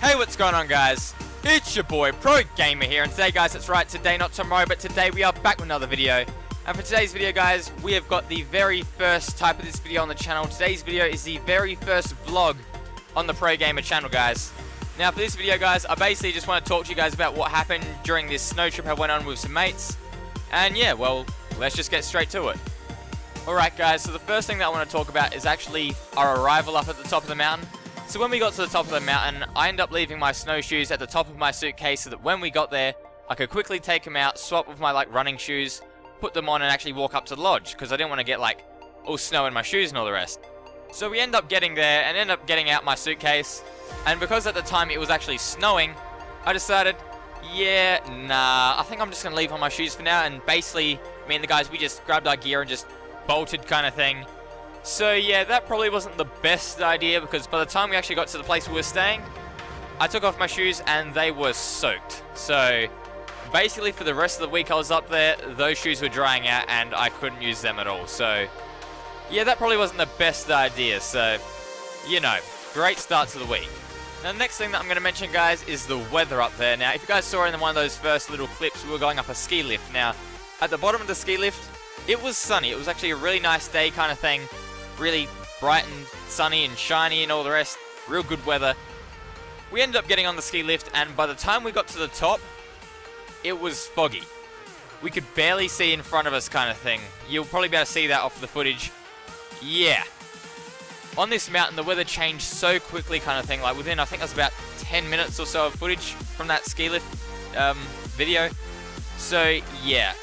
Hey, what's going on, guys? It's your boy Pro Gamer here, and today, guys, that's right, today not tomorrow, but today we are back with another video. And for today's video, guys, we have got the very first type of this video on the channel. Today's video is the very first vlog on the Pro Gamer channel, guys. Now, for this video, guys, I basically just want to talk to you guys about what happened during this snow trip I went on with some mates. And yeah, well, let's just get straight to it. Alright, guys, so the first thing that I want to talk about is actually our arrival up at the top of the mountain. So when we got to the top of the mountain, I ended up leaving my snowshoes at the top of my suitcase so that when we got there, I could quickly take them out, swap with my running shoes, put them on and actually walk up to the lodge, because I didn't want to get all snow in my shoes and all the rest. So we end up getting there and end up getting out my suitcase, and because at the time it was actually snowing, I decided, yeah, nah, I think I'm just going to leave on my shoes for now, and basically, me and the guys, we just grabbed our gear and just bolted kind of thing. So yeah, that probably wasn't the best idea, because by the time we actually got to the place we were staying, I took off my shoes and they were soaked. So basically for the rest of the week I was up there, those shoes were drying out and I couldn't use them at all. So yeah, that probably wasn't the best idea. So, you know, great start to the week. Now the next thing that I'm going to mention, guys, is the weather up there. Now if you guys saw in one of those first little clips, we were going up a ski lift. Now at the bottom of the ski lift, it was sunny. It was actually a really nice day kind of thing. Really bright and sunny and shiny and all the rest. Real good weather. We ended up getting on the ski lift, and by the time we got to the top, it was foggy. We could barely see in front of us kind of thing. You'll probably be able to see that off the footage. Yeah. On this mountain, the weather changed so quickly kind of thing. Like within, I think it was about 10 minutes or so of footage from that ski lift video. So yeah.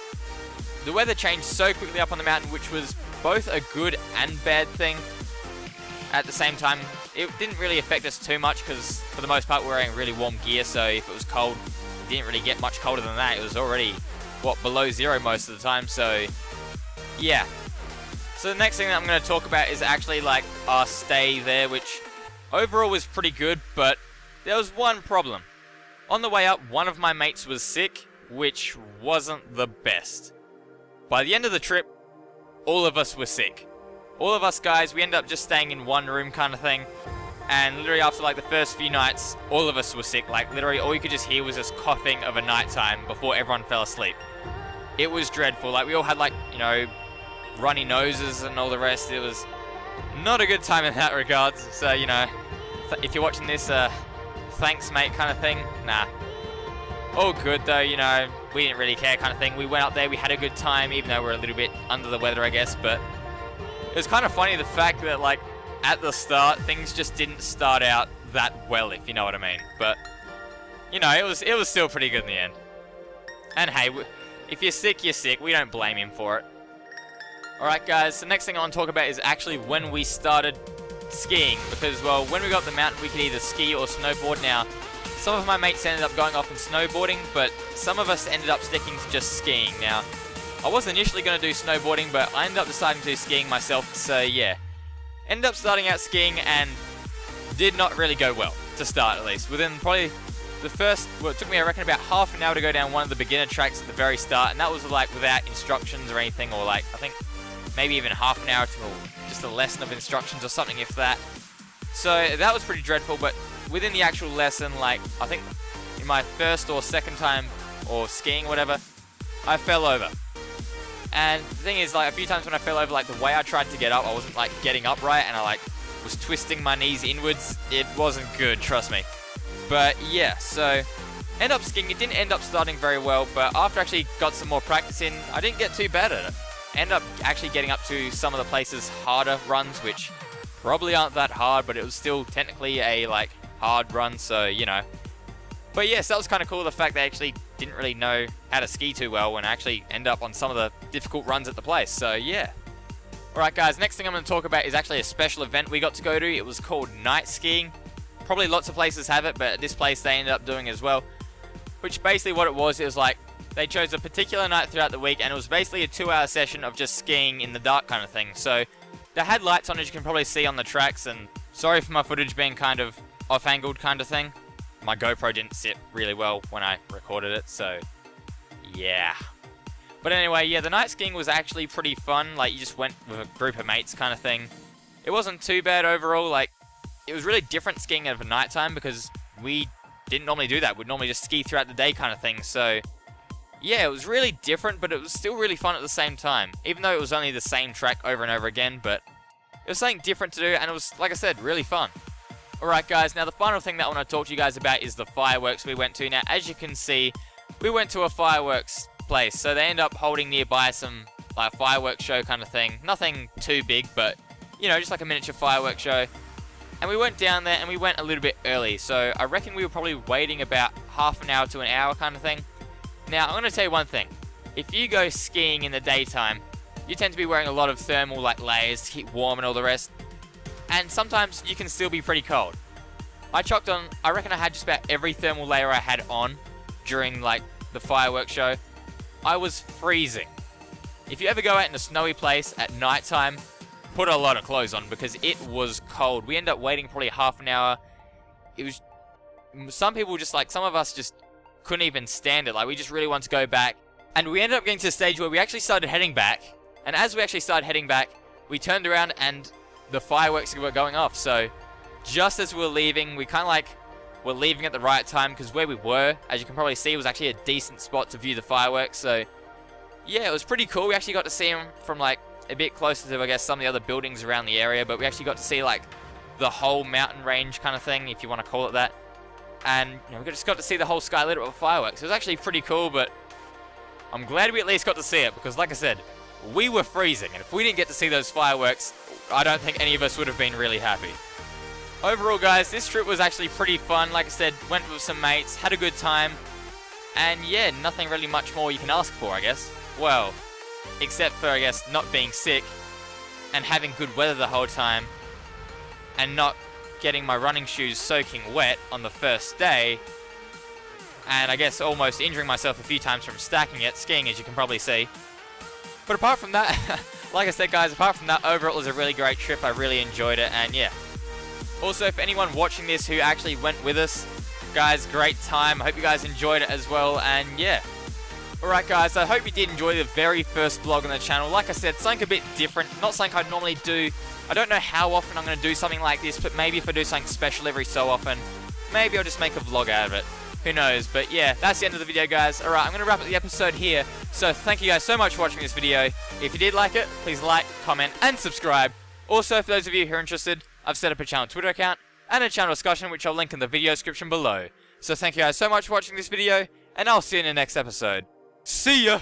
The weather changed so quickly up on the mountain, which was both a good and bad thing at the same time. It didn't really affect us too much because for the most part we were wearing really warm gear, so if it was cold, it didn't really get much colder than that. It was already, what, below zero most of the time, so yeah. So the next thing that I'm going to talk about is actually our stay there, which overall was pretty good, but there was one problem. On the way up, one of my mates was sick, which wasn't the best. By the end of the trip, all of us were sick. All of us guys, we ended up just staying in one room kind of thing. And literally after the first few nights, all of us were sick. Literally all you could just hear was just coughing of a nighttime before everyone fell asleep. It was dreadful. We all had runny noses and all the rest. It was not a good time in that regards. So, if you're watching this, thanks mate kind of thing. Nah. All good though, we didn't really care kind of thing. We went up there, we had a good time, even though we're a little bit under the weather, I guess. But it was kind of funny the fact that, at the start, things just didn't start out that well, if you know what I mean. But, it was still pretty good in the end. And hey, if you're sick, you're sick. We don't blame him for it. Alright guys, the next thing I want to talk about is actually when we started skiing. Because, well, when we got up the mountain, we could either ski or snowboard. Now, some of my mates ended up going off and snowboarding, but some of us ended up sticking to just skiing. Now, I was initially going to do snowboarding, but I ended up deciding to do skiing myself, so yeah. Ended up starting out skiing and did not really go well, to start at least. Within probably the first, well, it took me I reckon about half an hour to go down one of the beginner tracks at the very start, and that was without instructions or anything, or I think maybe even half an hour to just a lesson of instructions or something, if that. So that was pretty dreadful, but within the actual lesson, I think in my first or second time, or skiing, whatever, I fell over. And the thing is, a few times when I fell over, the way I tried to get up, I wasn't, getting upright, and I, was twisting my knees inwards. It wasn't good, trust me. But, yeah, so, end up skiing. It didn't end up starting very well, but after I actually got some more practice in, I didn't get too bad at it. Ended up actually getting up to some of the places' harder runs, which probably aren't that hard, but it was still technically a, hard run, so, But yes, that was kind of cool, the fact they actually didn't really know how to ski too well and actually end up on some of the difficult runs at the place, so yeah. Alright guys, next thing I'm going to talk about is actually a special event we got to go to. It was called night skiing. Probably lots of places have it, but at this place they ended up doing as well. Which basically what it was they chose a particular night throughout the week, and it was basically a 2-hour session of just skiing in the dark kind of thing. So they had lights on, as you can probably see on the tracks, and sorry for my footage being kind of off-angled kind of thing. My GoPro didn't sit really well when I recorded it, so yeah. But anyway, yeah, the night skiing was actually pretty fun. You just went with a group of mates kind of thing. It wasn't too bad overall. It was really different skiing over nighttime because we didn't normally do that. We'd normally just ski throughout the day kind of thing. So yeah, it was really different, but it was still really fun at the same time. Even though it was only the same track over and over again, but it was something different to do, and it was, like I said, really fun. Alright guys, now the final thing that I want to talk to you guys about is the fireworks we went to. Now, as you can see, we went to a fireworks place, so they end up holding nearby some like fireworks show kind of thing. Nothing too big, but, you know, just like a miniature fireworks show. And we went down there, and we went a little bit early, so I reckon we were probably waiting about half an hour to an hour kind of thing. Now, I'm going to tell you one thing. If you go skiing in the daytime, you tend to be wearing a lot of thermal like layers to keep warm and all the rest. And sometimes you can still be pretty cold. I reckon I had just about every thermal layer I had on during like the fireworks show. I was freezing. If you ever go out in a snowy place at night time, put a lot of clothes on because it was cold. We ended up waiting probably half an hour. It was, some of us just couldn't even stand it. Like, we just really wanted to go back. And we ended up getting to the stage where we actually started heading back. And as we actually started heading back, we turned around and the fireworks were going off. So just as we were leaving, we kind of like were leaving at the right time, because where we were, as you can probably see, was actually a decent spot to view the fireworks. So yeah, it was pretty cool. We actually got to see them from like a bit closer to, I guess, some of the other buildings around the area. But we actually got to see like the whole mountain range kind of thing, if you want to call it that. And you know, we just got to see the whole sky lit up with fireworks. It was actually pretty cool, but I'm glad we at least got to see it, because like I said, we were freezing, and if we didn't get to see those fireworks, I don't think any of us would have been really happy. Overall guys, this trip was actually pretty fun. Like I said, went with some mates, had a good time, and yeah, nothing really much more you can ask for, I guess. Well, except for, I guess, not being sick, and having good weather the whole time, and not getting my running shoes soaking wet on the first day, and I guess almost injuring myself a few times from stacking it, skiing, as you can probably see. But apart from that, like I said guys, apart from that, overall it was a really great trip. I really enjoyed it, and yeah. Also, for anyone watching this who actually went with us, guys, great time. I hope you guys enjoyed it as well, and yeah. Alright guys, I hope you did enjoy the very first vlog on the channel. Like I said, something a bit different, not something I'd normally do. I don't know how often I'm going to do something like this, but maybe if I do something special every so often, maybe I'll just make a vlog out of it. Who knows? But yeah, that's the end of the video guys. Alright, I'm going to wrap up the episode here. So thank you guys so much for watching this video. If you did like it, please like, comment, and subscribe. Also, for those of you who are interested, I've set up a channel Twitter account and a channel discussion, which I'll link in the video description below. So thank you guys so much for watching this video, and I'll see you in the next episode. See ya!